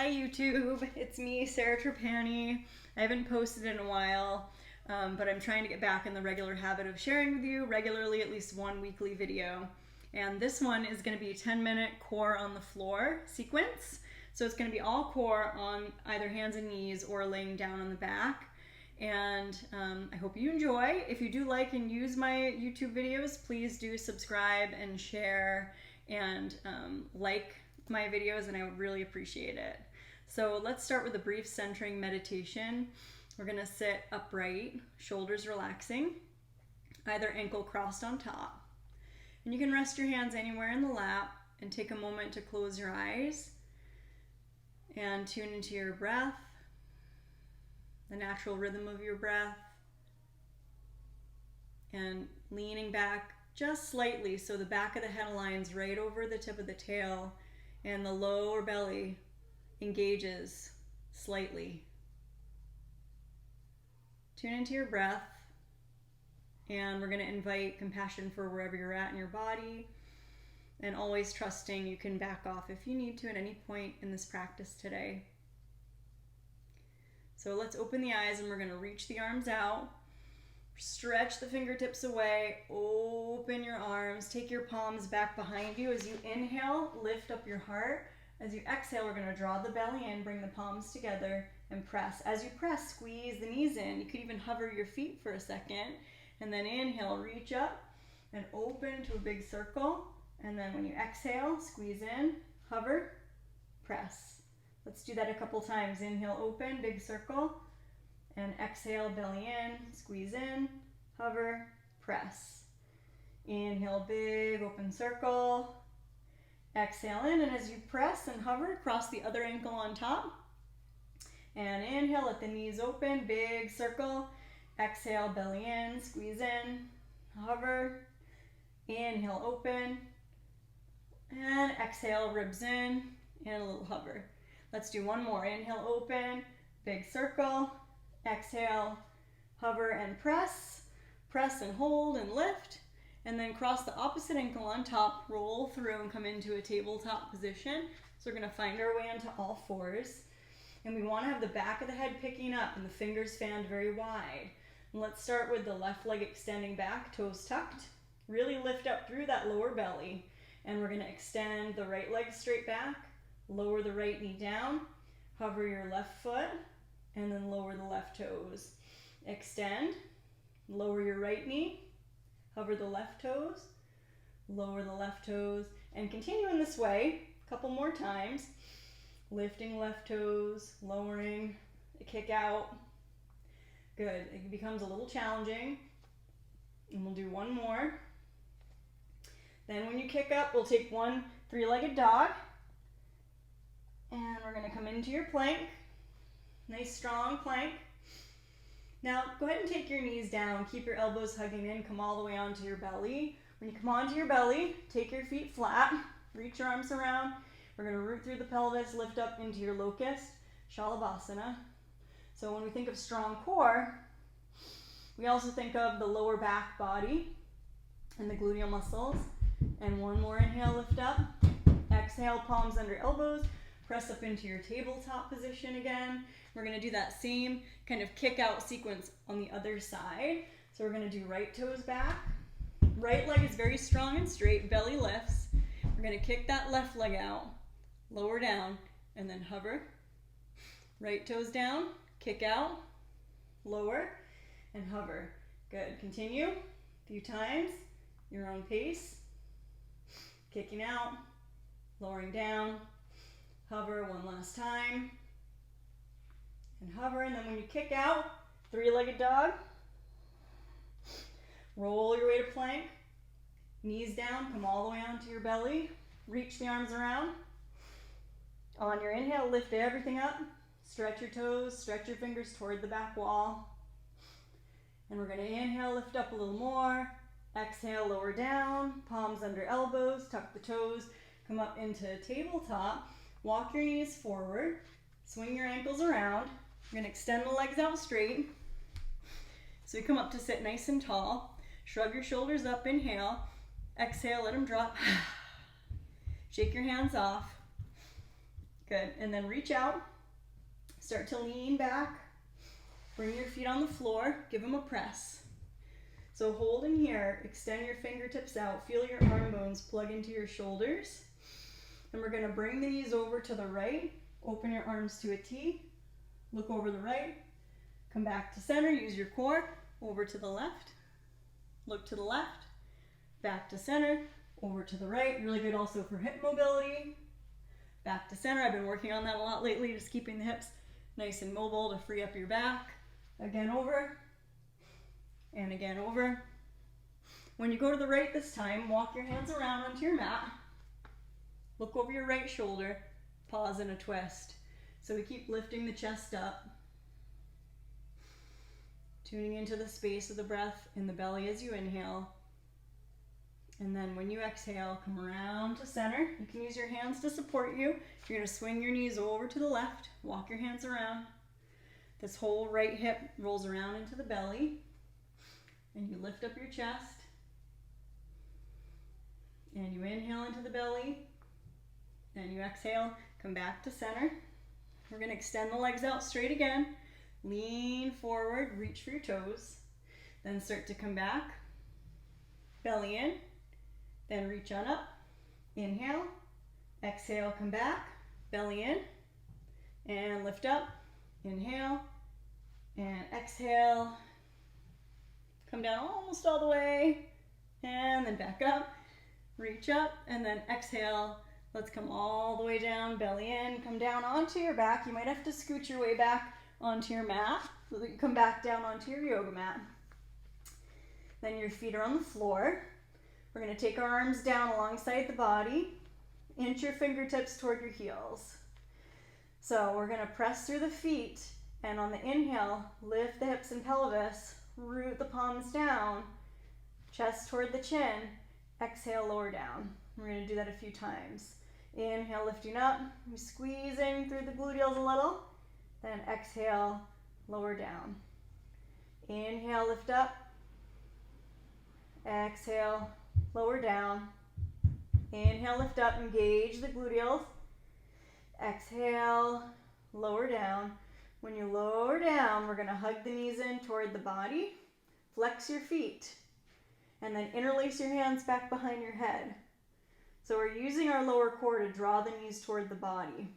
Hi YouTube, it's me, Sarah Trapani. I haven't posted in a while, but I'm trying to get back in the regular habit of sharing with you regularly at least one weekly video. And this one is going to be a 10-minute core on the floor sequence. So it's going to be all core on either hands and knees or laying down on the back. And I hope you enjoy. If you do like and use my YouTube videos, please do subscribe and share and like my videos, and I would really appreciate it. So let's start with a brief centering meditation. We're going to sit upright, shoulders relaxing, either ankle crossed on top. And you can rest your hands anywhere in the lap and take a moment to close your eyes and tune into your breath, the natural rhythm of your breath, and leaning back just slightly so the back of the head aligns right over the tip of the tail and the lower belly engages slightly. Tune into your breath, and we're going to invite compassion for wherever you're at in your body, and always trusting you can back off if you need to at any point in this practice today. So let's open the eyes, and we're going to reach the arms out. Stretch the fingertips away, open your arms, take your palms back behind you. As you inhale, lift up your heart. As you exhale, we're going to draw the belly in, bring the palms together, and press. As you press, squeeze the knees in. You could even hover your feet for a second. And then inhale, reach up and open to a big circle. And then when you exhale, squeeze in, hover, press. Let's do that a couple times. Inhale, open, big circle. And exhale, belly in, squeeze in, hover, press. Inhale, big open circle. Exhale in, and as you press and hover, cross the other ankle on top. And inhale, let the knees open, big circle. Exhale, belly in, squeeze in, hover. Inhale, open. And exhale, ribs in, and a little hover. Let's do one more. Inhale, open, big circle. Exhale, hover and press. Press and hold and lift. And then cross the opposite ankle on top, roll through and come into a tabletop position. So we're going to find our way onto all fours. And we want to have the back of the head picking up and the fingers fanned very wide. And let's start with the left leg extending back, toes tucked. Really lift up through that lower belly. And we're going to extend the right leg straight back, lower the right knee down, hover your left foot, and then lower the left toes. Extend, lower your right knee, hover the left toes, lower the left toes, and continue in this way a couple more times. Lifting left toes, lowering, kick out. Good, it becomes a little challenging. And we'll do one more. Then when you kick up, we'll take one three-legged dog. And we're gonna come into your plank. Nice strong plank. Now go ahead and take your knees down, keep your elbows hugging in, come all the way onto your belly. When you come onto your belly, take your feet flat, reach your arms around. We're going to root through the pelvis, lift up into your locust, Shalabhasana. So when we think of strong core, we also think of the lower back body and the gluteal muscles. And one more inhale, lift up. Exhale, palms under elbows. Press up into your tabletop position again. We're going to do that same kind of kick out sequence on the other side. So we're going to do right toes back. Right leg is very strong and straight, belly lifts. We're going to kick that left leg out, lower down, and then hover. Right toes down, kick out, lower, and hover. Good. Continue a few times, your own pace. Kicking out, lowering down, hover one last time, and hover. And then when you kick out, three-legged dog, roll your way to plank, knees down, come all the way onto your belly, reach the arms around. On your inhale, lift everything up, stretch your toes, stretch your fingers toward the back wall. And we're going to inhale, lift up a little more, exhale, lower down, palms under elbows, tuck the toes, come up into tabletop. Walk your knees forward, swing your ankles around. You're going to extend the legs out straight. So you come up to sit nice and tall. Shrug your shoulders up, inhale. Exhale, let them drop. Shake your hands off. Good. And then reach out. Start to lean back. Bring your feet on the floor. Give them a press. So hold in here. Extend your fingertips out. Feel your arm bones plug into your shoulders. And we're going to bring the knees over to the right. Open your arms to a T. Look over the right. Come back to center. Use your core. Over to the left. Look to the left. Back to center. Over to the right. Really good also for hip mobility. Back to center. I've been working on that a lot lately, just keeping the hips nice and mobile to free up your back. Again over. And again over. When you go to the right this time, walk your hands around onto your mat. Look over your right shoulder. Pause in a twist. So we keep lifting the chest up. Tuning into the space of the breath in the belly as you inhale. And then when you exhale, come around to center. You can use your hands to support you. You're going to swing your knees over to the left. Walk your hands around. This whole right hip rolls around into the belly. And you lift up your chest. And you inhale into the belly. And you exhale. Come back to center. We're going to extend the legs out straight again. Lean forward. Reach for your toes. Then start to come back. Belly in. Then reach on up. Inhale. Exhale, come back. Belly in. And lift up. Inhale. And exhale. Come down almost all the way. And then back up. Reach up. And then exhale. Let's come all the way down. Belly in. Come down onto your back. You might have to scoot your way back onto your mat so that you come back down onto your yoga mat. Then your feet are on the floor. We're going to take our arms down alongside the body. Inch your fingertips toward your heels. So we're going to press through the feet, and on the inhale, lift the hips and pelvis, root the palms down, chest toward the chin, exhale, lower down. We're going to do that a few times. Inhale, lifting up, squeezing through the gluteals a little, then exhale, lower down. Inhale, lift up, exhale, lower down. Inhale, lift up, engage the gluteals. Exhale, lower down. When you lower down, we're going to hug the knees in toward the body. Flex your feet. And then interlace your hands back behind your head. So we're using our lower core to draw the knees toward the body.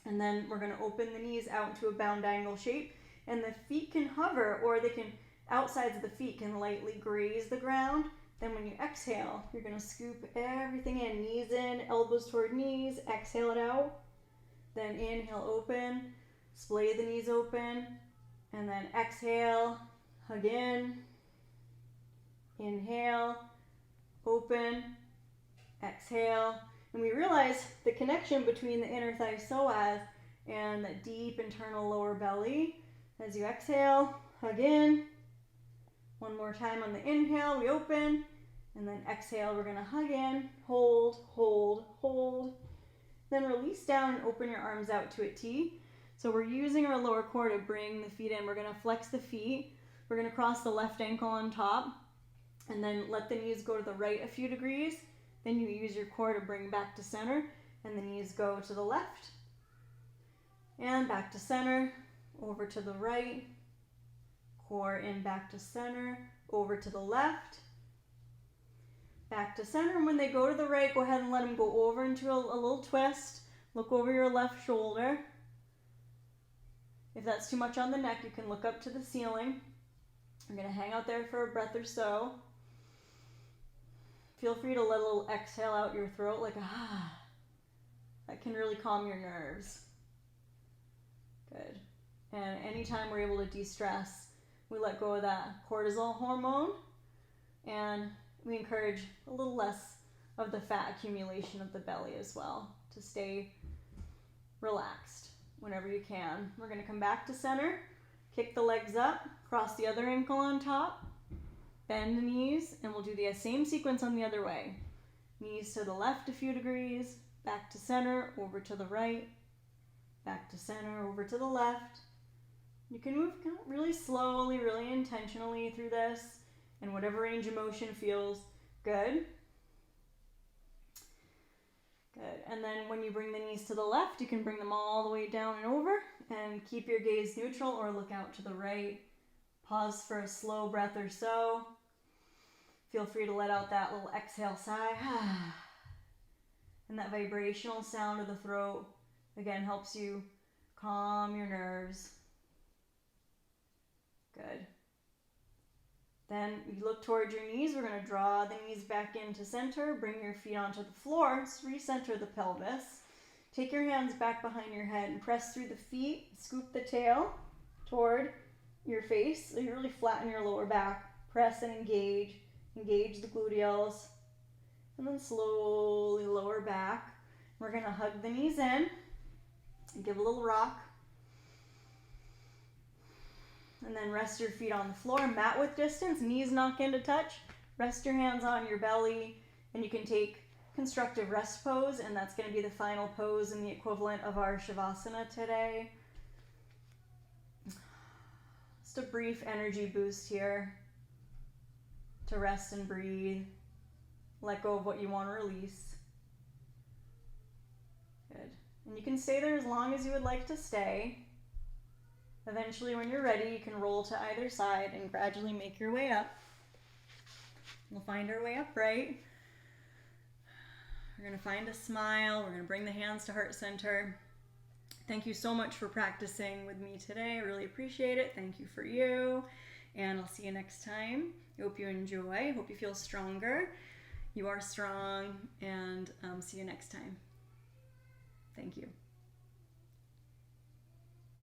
And then we're going to open the knees out into a bound angle shape. And the feet can hover, or they can, outsides of the feet can lightly graze the ground. Then when you exhale, you're going to scoop everything in. Knees in, elbows toward knees. Exhale it out. Then inhale, open. Splay the knees open. And then exhale, hug in. Inhale, open. Exhale. And we realize the connection between the inner thigh psoas and the deep internal lower belly. As you exhale, hug in. One more time on the inhale, we open. And then exhale, we're going to hug in, hold, hold, hold. Then release down and open your arms out to a T. So we're using our lower core to bring the feet in. We're going to flex the feet. We're going to cross the left ankle on top. And then let the knees go to the right a few degrees. Then you use your core to bring back to center. And the knees go to the left. And back to center. Over to the right. Core in, back to center. Over to the left. Back to center, and when they go to the right, go ahead and let them go over into a little twist. Look over your left shoulder. If that's too much on the neck, you can look up to the ceiling. You're going to hang out there for a breath or so. Feel free to let a little exhale out your throat, like ah. That can really calm your nerves. Good. And anytime we're able to de-stress, we let go of that cortisol hormone, and we encourage a little less of the fat accumulation of the belly as well, to stay relaxed whenever you can. We're going to come back to center, kick the legs up, cross the other ankle on top, bend the knees, and we'll do the same sequence on the other way. Knees to the left a few degrees, back to center, over to the right, back to center, over to the left. You can move really slowly, really intentionally through this, in whatever range of motion feels good. Good. And then when you bring the knees to the left, you can bring them all the way down and over and keep your gaze neutral or look out to the right. Pause for a slow breath or so. Feel free to let out that little exhale sigh. And that vibrational sound of the throat, again, helps you calm your nerves. Good. Then you look towards your knees. We're going to draw the knees back into center. Bring your feet onto the floor. Recenter the pelvis. Take your hands back behind your head and press through the feet. Scoop the tail toward your face. So you really flatten your lower back. Press and engage. Engage the gluteals. And then slowly lower back. We're going to hug the knees in and give a little rock. And then rest your feet on the floor, mat width distance, knees knock into touch. Rest your hands on your belly, and you can take constructive rest pose, and that's going to be the final pose and the equivalent of our Shavasana today. Just a brief energy boost here to rest and breathe. Let go of what you want to release. Good. And you can stay there as long as you would like to stay. Eventually, when you're ready, you can roll to either side and gradually make your way up. We'll find our way upright. We're going to find a smile. We're going to bring the hands to heart center. Thank you so much for practicing with me today. I really appreciate it. Thank you for you. And I'll see you next time. I hope you enjoy. I hope you feel stronger. You are strong. And see you next time. Thank you.